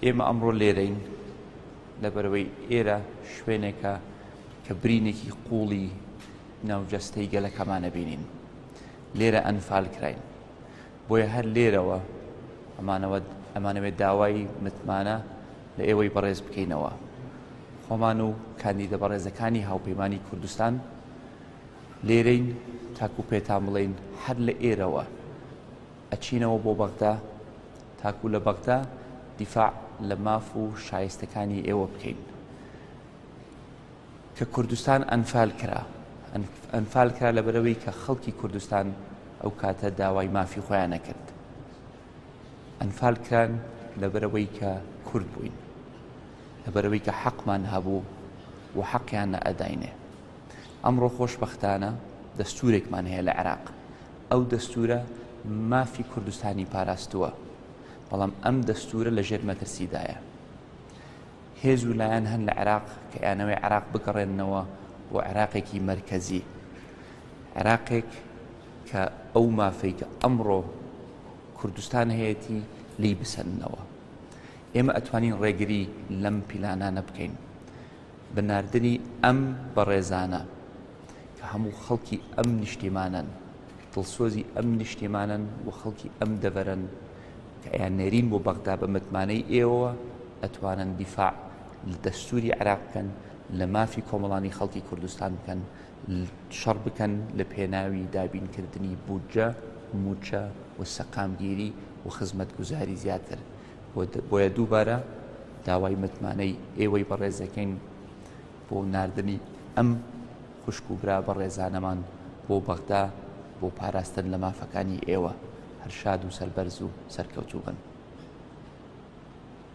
ئێمە ئەمڕۆ لێرەین لەبەرەوەی ئێرە شوێنێکە کە برینێکی قوڵی ناوجەستەی گەلەکەمانە بینین. لێرە ئەنفال کراین، بۆیە هەر لێرەوە ئەمانەوێت داوای متمانە لە ئێوەی بەڕێز بکەینەوە. خۆمان و کاندیدە بەڕێزەکانی هاوپەیمانی کوردستان لێرەین تاکو پێتان بڵێین هەر لە ئێرەوە ئەچینەوە بۆ بەغدا تاکو لە بەغدا دیفاع لە ماف و شایستەکانی ئێوە بکەین کە کوردستان ئەنفال کرا لەبەرەوەی کە خەڵکی کوردستان ئەو کاتە داوای مافی خۆیان نەکرد. ئەنفال کران لەبەرەوەی کە کورد بووین، لەبەرەوەی کە حەقمان هەبوو و حەقیان ئەداینێ. ئەمڕۆ خۆشبەختانە دەستورێکمان هەیە لە عێراق. ئەو دەستورە مافی کوردستانی پاراستووە، بەڵام ئەم دەستورە لە ژێر مەترسیدایە. هێز و لایەن هەن لە عێراق کە یانەوەی عێراق بگەڕێنەوە بۆ عێراقێکی مەرکەزی، عێراقێک کە ئەو مافەی کە ئەمڕۆ کوردستان هەیەی لی بسەنەوە. ئێمە ئەتوانین ڕێگری لەم پیلانانە بکەین بەناردنی ئەم بەڕێزانە کە هەموو خەڵکی ئەم نیشتیمانن، دڵسۆزی ئەم نیشتیمانن و خەڵکی ئەم دەڤەرن کە ئەیانێرین بۆ بەغدا بە متمانەی ئێوە ئەتوانن دیفاع لە دەستوری عێراق بکەن، لە مافی کۆمەڵانی خەڵکی کوردستان بکەن، شەڕ بکەن لە پێناوی دابینکردنی بودجە، موچە و سەقامگیری و خزمەتگوزاری زیاتر. بۆیە دووبارە داوای متمانەی ئێوەی بەڕێزەکەین بۆ ناردنی ئەم خوشک و برا بەڕێزانەمان بۆ بەغدا بۆ پاراستن لە مافەکانی ئێوە. هەر شاد و سەربەرز و سەرکەوتوو بن.